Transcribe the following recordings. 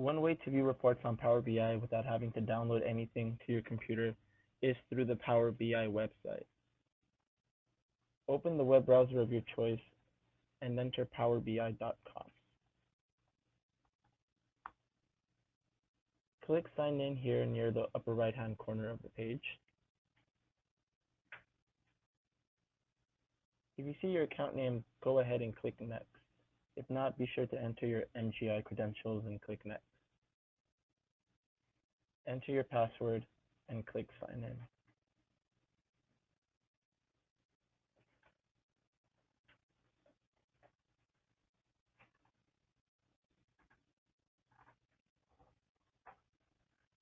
One way to view reports on Power BI without having to download anything to your computer is through the Power BI website. Open the web browser of your choice and enter powerbi.com. Click Sign In here near the upper right-hand corner of the page. If you see your account name, go ahead and click Next. If not, be sure to enter your MGI credentials and click Next. Enter your password and click Sign In.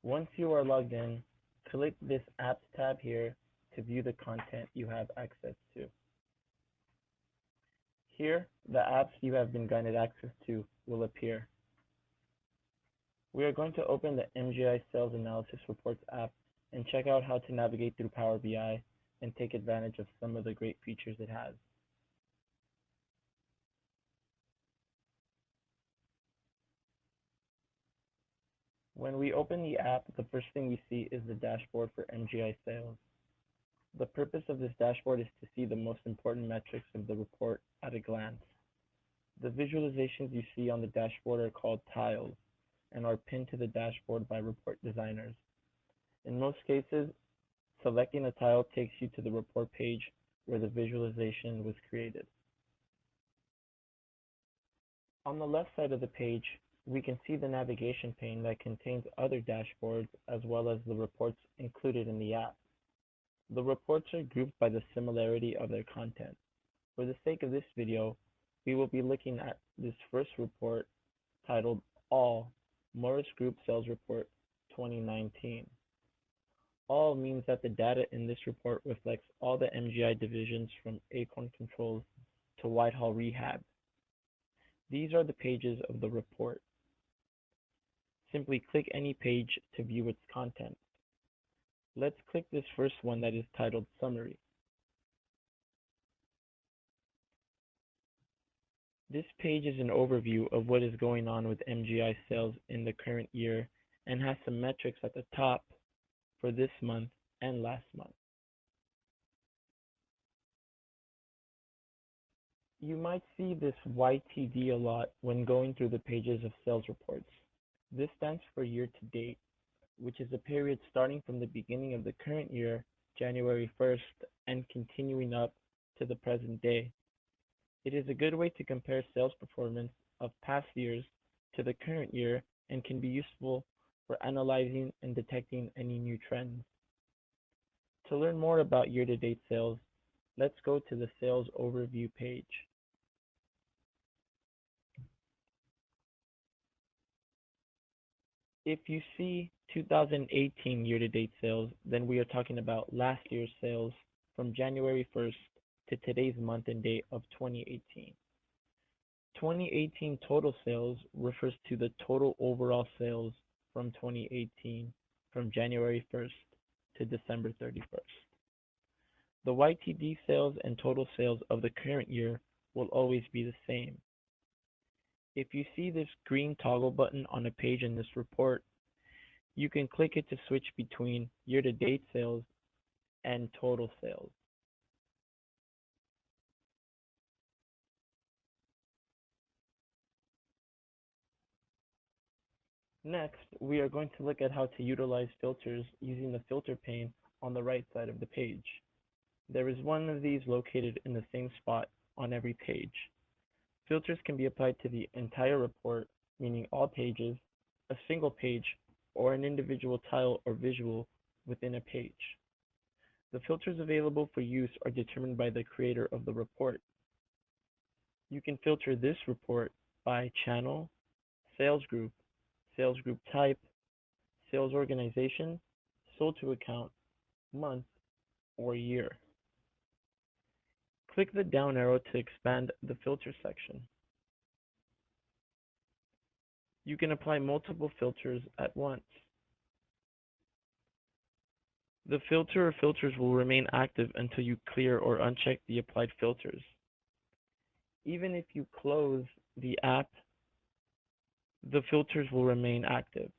Once you are logged in, click this Apps tab here to view the content you have access to. Here, the apps you have been granted access to will appear. We are going to open the MGI Sales Analysis Reports app and check out how to navigate through Power BI and take advantage of some of the great features it has. When we open the app, the first thing we see is the dashboard for MGI sales. The purpose of this dashboard is to see the most important metrics of the report at a glance. The visualizations you see on the dashboard are called tiles and are pinned to the dashboard by report designers. In most cases, selecting a tile takes you to the report page where the visualization was created. On the left side of the page, we can see the navigation pane that contains other dashboards as well as the reports included in the app. The reports are grouped by the similarity of their content. For the sake of this video, we will be looking at this first report titled All Morris Group Sales Report 2019. All means that the data in this report reflects all the MGI divisions from Acorn Controls to Whitehall Rehab. These are the pages of the report. Simply click any page to view its content. Let's click this first one that is titled Summary. This page is an overview of what is going on with MGI sales in the current year and has some metrics at the top for this month and last month. You might see this YTD a lot when going through the pages of sales reports. This stands for year to date, which is a period starting from the beginning of the current year, January 1st, and continuing up to the present day. It is a good way to compare sales performance of past years to the current year and can be useful for analyzing and detecting any new trends. To learn more about year-to-date sales, let's go to the sales overview page. If you see 2018 year-to-date sales, then we are talking about last year's sales from January 1st to today's month and date of 2018. 2018 total sales refers to the total overall sales from 2018 from January 1st to December 31st. The YTD sales and total sales of the current year will always be the same. If you see this green toggle button on a page in this report, you can click it to switch between year-to-date sales and total sales. Next, we are going to look at how to utilize filters using the filter pane on the right side of the page. There is one of these located in the same spot on every page. Filters can be applied to the entire report, meaning all pages, a single page, or an individual tile or visual within a page. The filters available for use are determined by the creator of the report. You can filter this report by channel, sales group type, sales organization, sold to account, month, or year. Click the down arrow to expand the filter section. You can apply multiple filters at once. The filter or filters will remain active until you clear or uncheck the applied filters. Even if you close the app, the filters will remain active,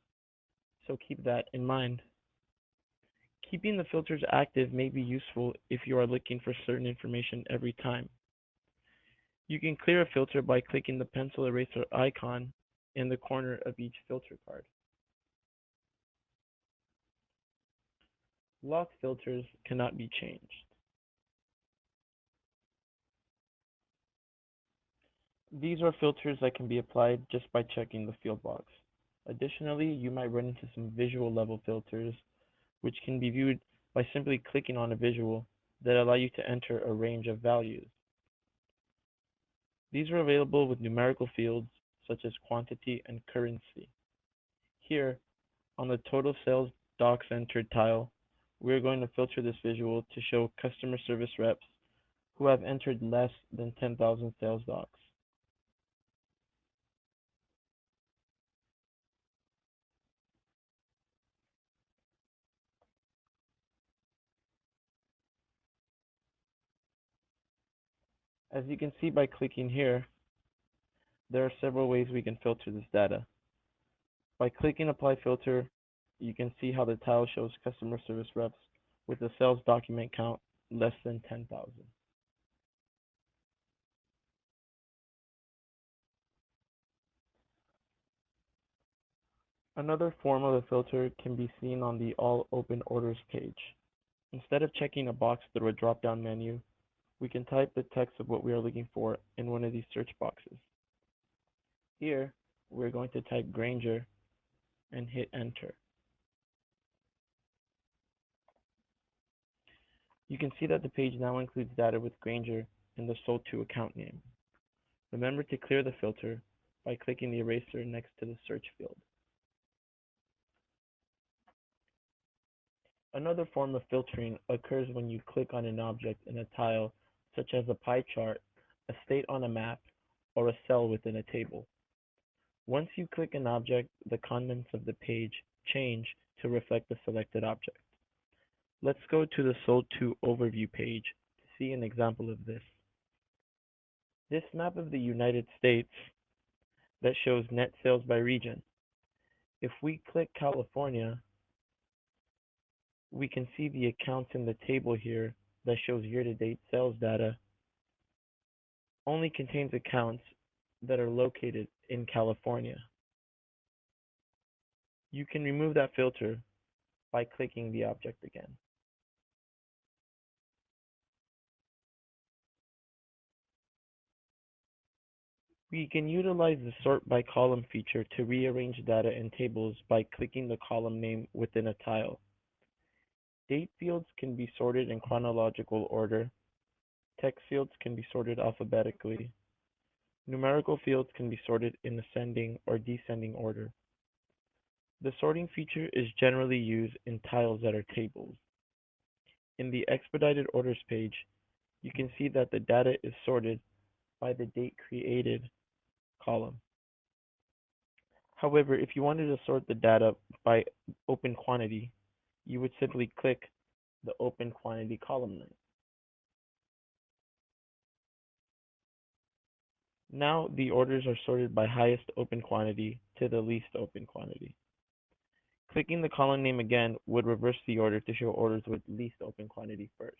so keep that in mind. Keeping the filters active may be useful if you are looking for certain information every time. You can clear a filter by clicking the pencil eraser icon in the corner of each filter card. Locked filters cannot be changed. These are filters that can be applied just by checking the field box. Additionally, you might run into some visual level filters, which can be viewed by simply clicking on a visual that allow you to enter a range of values. These are available with numerical fields such as quantity and currency. Here, on the total sales docs entered tile, we are going to filter this visual to show customer service reps who have entered less than 10,000 sales docs. As you can see by clicking here, there are several ways we can filter this data. By clicking Apply Filter, you can see how the tile shows customer service reps with a sales document count less than 10,000. Another form of a filter can be seen on the All Open Orders page. Instead of checking a box through a drop-down menu, we can type the text of what we are looking for in one of these search boxes. Here, we're going to type Granger and hit Enter. You can see that the page now includes data with Granger in the sold to account name. Remember to clear the filter by clicking the eraser next to the search field. Another form of filtering occurs when you click on an object in a tile, such as a pie chart, a state on a map, or a cell within a table. Once you click an object, the contents of the page change to reflect the selected object. Let's go to the Sold To Overview page to see an example of this. This map of the United States that shows net sales by region. If we click California, we can see the accounts in the table here that shows year-to-date sales data only contains accounts that are located in California. You can remove that filter by clicking the object again. We can utilize the Sort by Column feature to rearrange data in tables by clicking the column name within a tile. Date fields can be sorted in chronological order. Text fields can be sorted alphabetically. Numerical fields can be sorted in ascending or descending order. The sorting feature is generally used in tiles that are tables. In the Expedited Orders page, you can see that the data is sorted by the date created column. However, if you wanted to sort the data by open quantity, you would simply click the open quantity column name. Now the orders are sorted by highest open quantity to the least open quantity. Clicking the column name again would reverse the order to show orders with least open quantity first.